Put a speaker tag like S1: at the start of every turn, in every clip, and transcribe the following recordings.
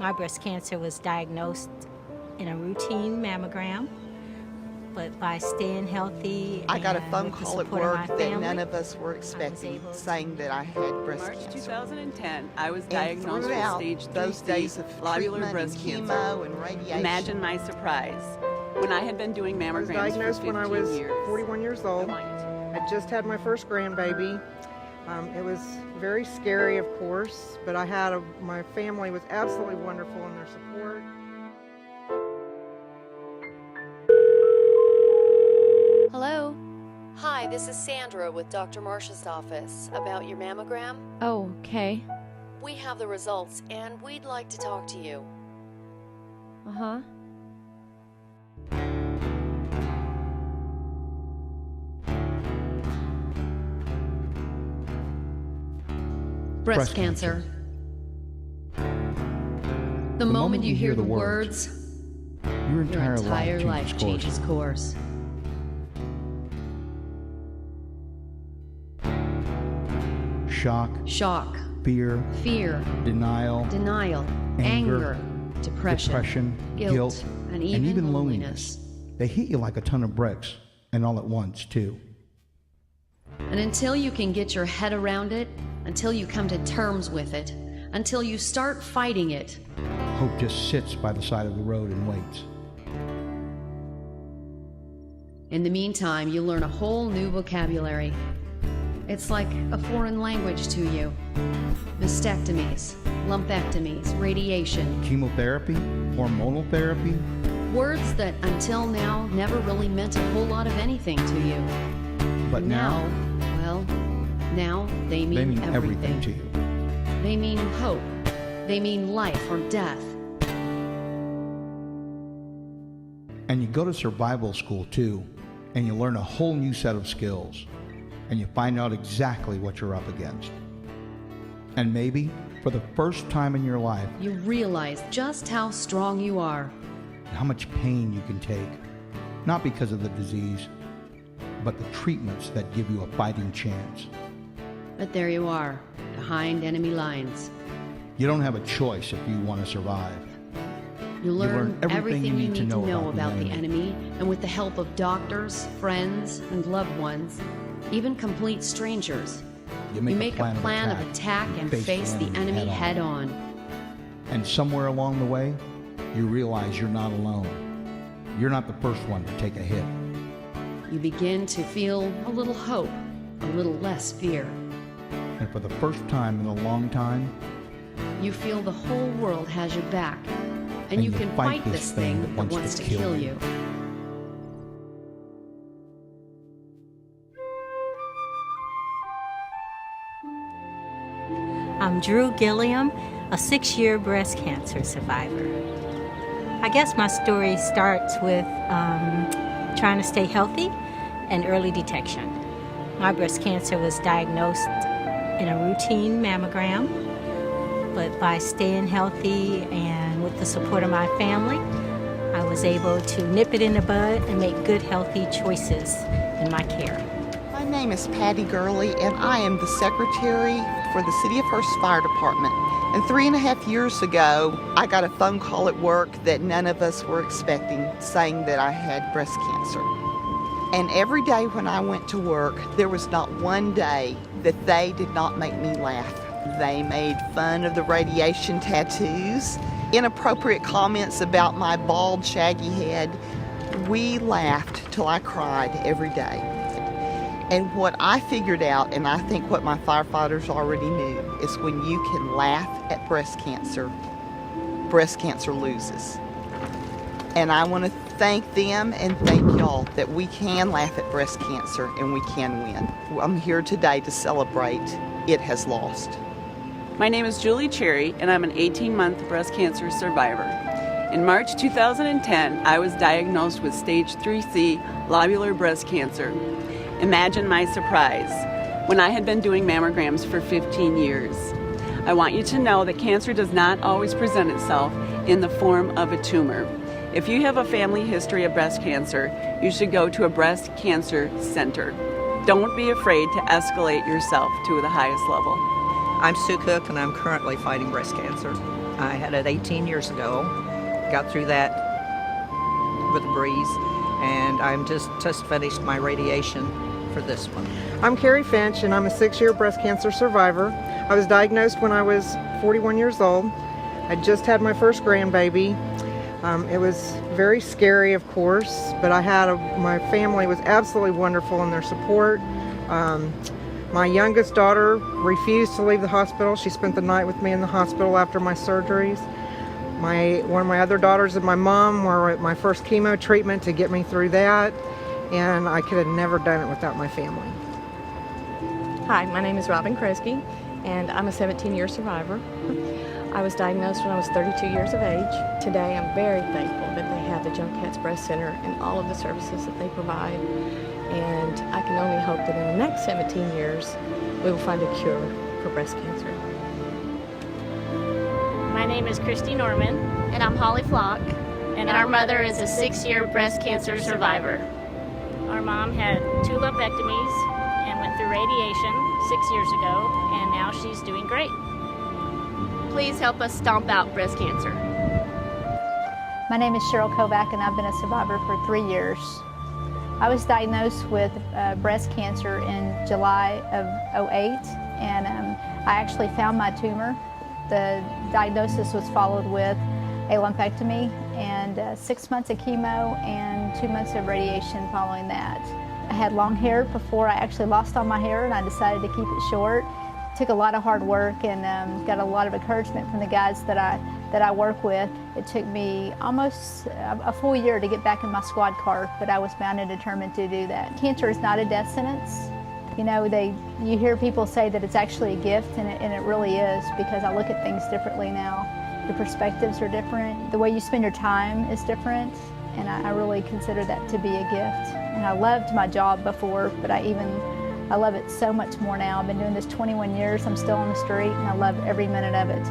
S1: My breast cancer was diagnosed in a routine mammogram, but by staying healthy
S2: I got a
S1: and
S2: phone
S1: with the
S2: call at
S1: support of
S2: work
S1: my
S2: that
S1: family,
S2: none of us were expecting, saying that I had breast
S3: March
S2: cancer.
S3: 2010, I was
S2: And
S3: diagnosed with
S2: throughout
S3: stage
S2: those
S3: 3C
S2: days of
S3: lobular
S2: treatment
S3: breast
S2: and
S3: cancer.
S2: chemo and radiation,
S3: Imagine my surprise when I had been doing
S4: I was
S3: mammograms
S4: diagnosed
S3: for 15
S4: when I was
S3: years.
S4: 41 years old. I just had my first grandbaby. It was very scary, of course, but my family was absolutely wonderful in their support.
S5: Hello? Hi, this is Sandra with Dr. Marcia's office about your mammogram.
S6: Oh, okay.
S5: We have the results and we'd like to talk to you.
S6: Uh-huh.
S5: Breast cancer. The moment you hear the words,
S7: your
S5: your entire life changes course.
S7: Shock,
S5: Shock,
S7: fear,
S5: fear,
S7: denial,
S5: denial,
S7: anger,
S5: depression,
S7: guilt,
S5: and even
S7: loneliness. They hit you like a ton of bricks, and all at once, too.
S5: And until you can get your head around it, until you come to terms with it, until you start fighting it,
S7: Hope just sits by the side of the road and waits.
S5: in the meantime, you learn a whole new vocabulary. It's like a foreign language to you. Mastectomies, lumpectomies, radiation.
S7: Chemotherapy, hormonal therapy,
S5: Words that until now never really meant a whole lot of anything to you.
S7: but now
S5: well, now they
S7: they
S5: mean,
S7: mean everything to you.
S5: They mean hope. They mean life or death.
S7: And you go to survival school, too, and you learn a whole new set of skills, and you find out exactly what you're up against. And maybe, for the first time in your life,
S5: You realize just how strong you are.
S7: how much pain you can take, not because of the disease, but the treatments that give you a fighting chance.
S5: But there you are, behind enemy lines.
S7: You don't have a choice if you want to survive.
S5: You learn
S7: everything
S5: you need to know about the enemy, and with the help of doctors, friends, and loved ones, even complete strangers,
S7: You
S5: you make a plan of attack and face the enemy head on.
S7: And somewhere along the way, you realize you're not alone. You're not the first one to take a hit.
S5: You begin to feel a little hope, a little less fear.
S7: And for the first time in a long time,
S5: You feel the whole world has your back, and you can fight this thing that wants to kill you.
S1: I'm Drew Gilliam, a 6-year breast cancer survivor. I guess my story starts with trying to stay healthy and early detection. My breast cancer was diagnosed in a routine mammogram, but by staying healthy and with the support of my family, I was able to nip it in the bud and make good, healthy choices in my care.
S2: My name is Patty Gurley, and I am the secretary for the City of Hurst Fire Department. And 3.5 years ago, I got a phone call at work that none of us were expecting, saying that I had breast cancer. And every day when I went to work, there was not one day that they did not make me laugh. They made fun of the radiation tattoos, inappropriate comments about my bald, shaggy head. We laughed till I cried every day. And what I figured out, and I think what my firefighters already knew, is when you can laugh at breast cancer loses. And I want to thank them and thank y'all that we can laugh at breast cancer and we can win. I'm here today to celebrate it has lost.
S3: My name is Julie Cherry, and I'm an 18-month breast cancer survivor. In March 2010, I was diagnosed with stage 3C lobular breast cancer. Imagine my surprise when I had been doing mammograms for 15 years. I want you to know that cancer does not always present itself in the form of a tumor. If you have a family history of breast cancer, you should go to a breast cancer center. Don't be afraid to escalate yourself to the highest level.
S8: I'm Sue Cook, and I'm currently fighting breast cancer. I had it 18 years ago. Got through that with a breeze, and I'm just finished my radiation for this one.
S4: I'm Carrie Finch, and I'm a 6-year breast cancer survivor. I was diagnosed when I was 41 years old. I just had my first grandbaby. It was very scary, of course, but my family was absolutely wonderful in their support. My youngest daughter refused to leave the hospital. She spent the night with me in the hospital after my surgeries. One of my other daughters and my mom were at my first chemo treatment to get me through that, and I could have never done it without my family.
S6: Hi, my name is Robin Kresge, and I'm a 17-year survivor. I was diagnosed when I was 32 years of age. Today, I'm very thankful that they have the Junkats Breast Center and all of the services that they provide. And I can only hope that in the next 17 years, we will find a cure for breast cancer.
S9: My name is Christy Norman.
S10: And I'm Holly Flock.
S9: And our mother is a 6-year breast cancer survivor. Our mom had 2 lumpectomies and went through radiation 6 years ago, and now she's doing great.
S10: Please help us stomp out breast cancer.
S11: My name is Cheryl Kovac, and I've been a survivor for 3 years. I was diagnosed with breast cancer in July of '08, and I actually found my tumor. The diagnosis was followed with a lumpectomy and 6 months of chemo and 2 months of radiation following that. I had long hair before I actually lost all my hair, and I decided to keep it short. It took a lot of hard work and got a lot of encouragement from the guys that I work with. It took me almost a full year to get back in my squad car, but I was bound and determined to do that. Cancer is not a death sentence. You know, you hear people say that it's actually a gift, and it really is, because I look at things differently now. The perspectives are different. The way you spend your time is different, and I really consider that to be a gift. And I loved my job before, but I love it so much more now. I've been doing this 21 years. I'm still on the street, and I love every minute of it.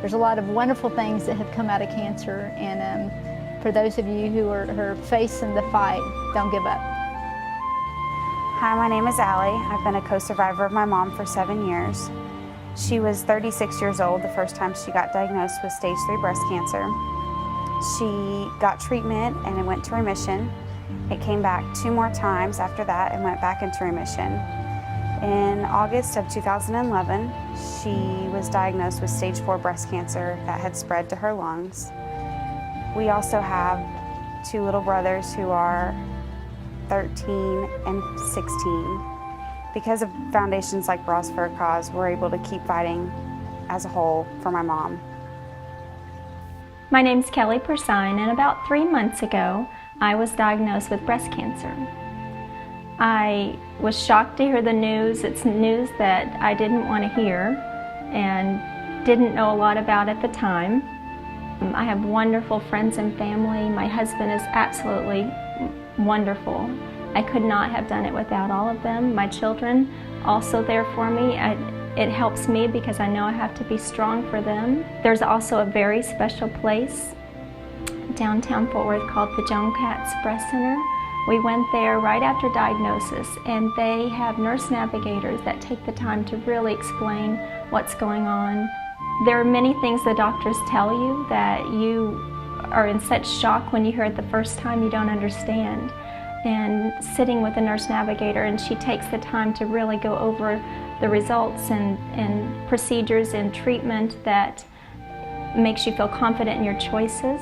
S11: There's a lot of wonderful things that have come out of cancer, and for those of you who are facing the fight, don't give up.
S12: Hi, my name is Allie. I've been a co-survivor of my mom for 7 years. She was 36 years old the first time she got diagnosed with stage 3 breast cancer. She got treatment and it went to remission. It came back 2 more times after that and went back into remission. In August of 2011, she was diagnosed with stage 4 breast cancer that had spread to her lungs. We also have 2 little brothers who are 13 and 16. Because of foundations like Bras for a Cause, we're able to keep fighting as a whole for my mom.
S13: My name's Kelly Persine, and about 3 months ago, I was diagnosed with breast cancer. I was shocked to hear the news. It's news that I didn't want to hear and didn't know a lot about at the time. I have wonderful friends and family. My husband is absolutely wonderful. I could not have done it without all of them. My children also there for me. It helps me because I know I have to be strong for them. There's also a very special place downtown Fort Worth called the Junkats Breast Center. We went there right after diagnosis, and they have nurse navigators that take the time to really explain what's going on. There are many things the doctors tell you that you are in such shock when you hear it the first time you don't understand. And sitting with a nurse navigator, and she takes the time to really go over the results and procedures and treatment that makes you feel confident in your choices.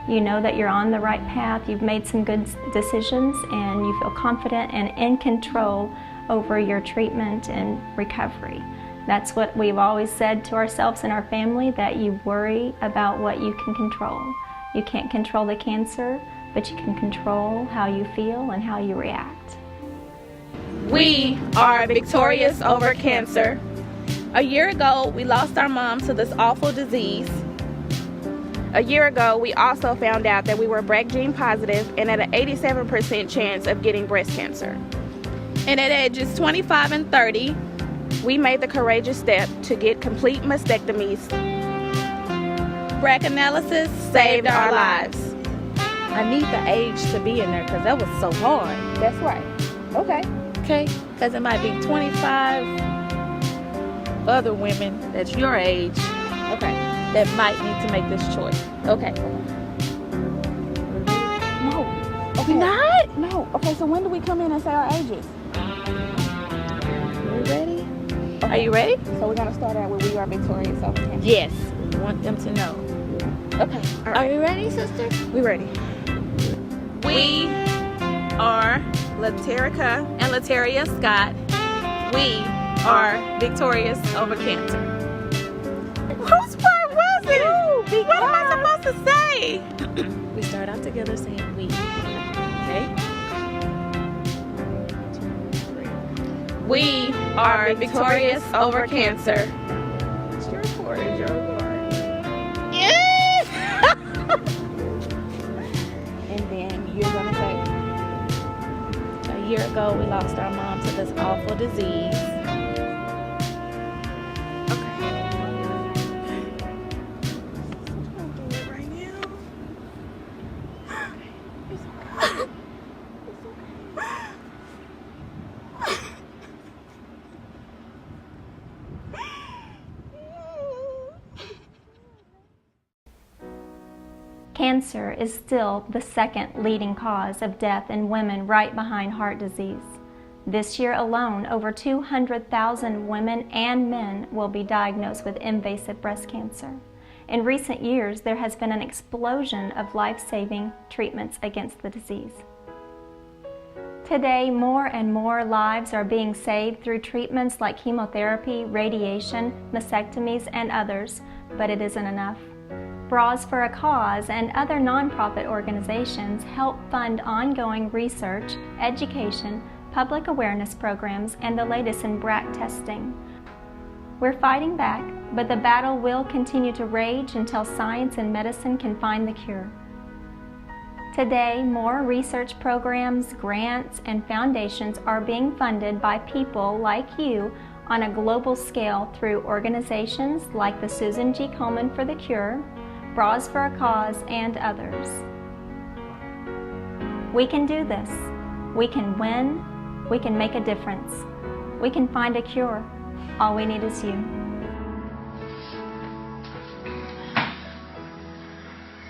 S13: You know that you're on the right path, you've made some good decisions, and you feel confident and in control over your treatment and recovery. That's what we've always said to ourselves and our family, that you worry about what you can control. You can't control the cancer, but you can control how you feel and how you react.
S14: We are victorious over cancer. A year ago, we lost our mom to this awful disease. A year ago, we also found out that we were BRCA gene positive and had an 87% chance of getting breast cancer. And at ages 25 and 30, we made the courageous step to get complete mastectomies. BRCA analysis saved our lives.
S6: I need the age to be in there because that was so hard.
S14: That's right. Okay.
S6: Okay, because it might be 25 other women that's your age.
S14: Okay. that might need to make this choice. Okay. No. Okay. Not? No. Okay, so when do we come in and say our ages? Are we ready? Okay. Are you ready? So we're going to start out with we are victorious over cancer. Yes. We want them to know. Okay. All right. Are you ready, sister? We ready. We are Laterica and Lateria Scott. We are victorious over cancer. Whose part was it? What am I supposed to say? We start out together saying we. Okay? We are victorious over cancer. It's your part. It's your part. Yes! And then you're going to say, a year ago we lost our mom to this awful disease.
S13: Cancer is still the second leading cause of death in women, right behind heart disease. This year alone, over 200,000 women and men will be diagnosed with invasive breast cancer. In recent years, there has been an explosion of life-saving treatments against the disease. Today, more and more lives are being saved through treatments like chemotherapy, radiation, mastectomies, and others, but it isn't enough. Bras for a Cause and other nonprofit organizations help fund ongoing research, education, public awareness programs, and the latest in BRCA testing. We're fighting back, but the battle will continue to rage until science and medicine can find the cure. Today, more research programs, grants, and foundations are being funded by people like you on a global scale through organizations like the Susan G. Komen for the Cure, Bras for a Cause, and others. We can do this. We can win. We can make a difference. We can find a cure. All we need is you.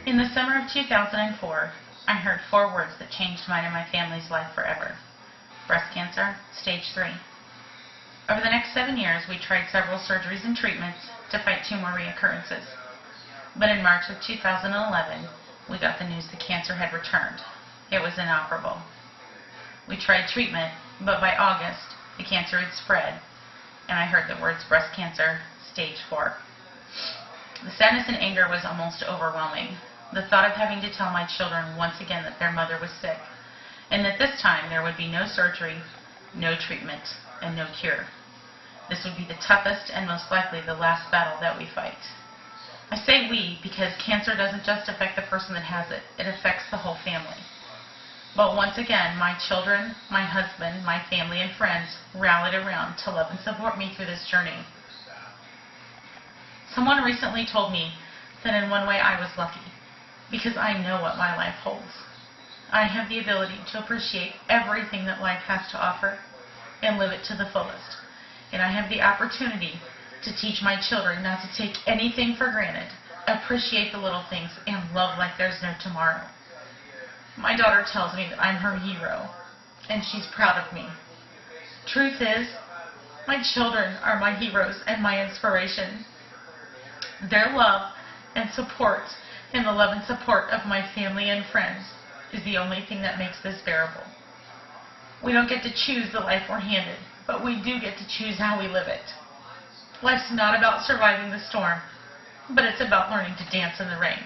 S15: In the summer of 2004, I heard 4 words that changed mine and my family's life forever. Breast cancer, stage 3. Over the next 7 years, we tried several surgeries and treatments to fight tumor reoccurrences. But in March of 2011, we got the news the cancer had returned. It was inoperable. We tried treatment, but by August, the cancer had spread, and I heard the words breast cancer, stage 4. The sadness and anger was almost overwhelming. The thought of having to tell my children once again that their mother was sick, and that this time there would be no surgery, no treatment, and no cure. This would be the toughest and most likely the last battle that we fight. I say we because cancer doesn't just affect the person that has it, it affects the whole family. But once again, my children, my husband, my family, and friends rallied around to love and support me through this journey. Someone recently told me that in one way I was lucky, because I know what my life holds. I have the ability to appreciate everything that life has to offer and live it to the fullest. And I have the opportunity to teach my children not to take anything for granted, appreciate the little things, and love like there's no tomorrow. My daughter tells me that I'm her hero, and she's proud of me. Truth is, my children are my heroes and my inspiration. Their love and support, and the love and support of my family and friends, is the only thing that makes this bearable. We don't get to choose the life we're handed, but we do get to choose how we live it. Life's not about surviving the storm, but it's about learning to dance in the rain.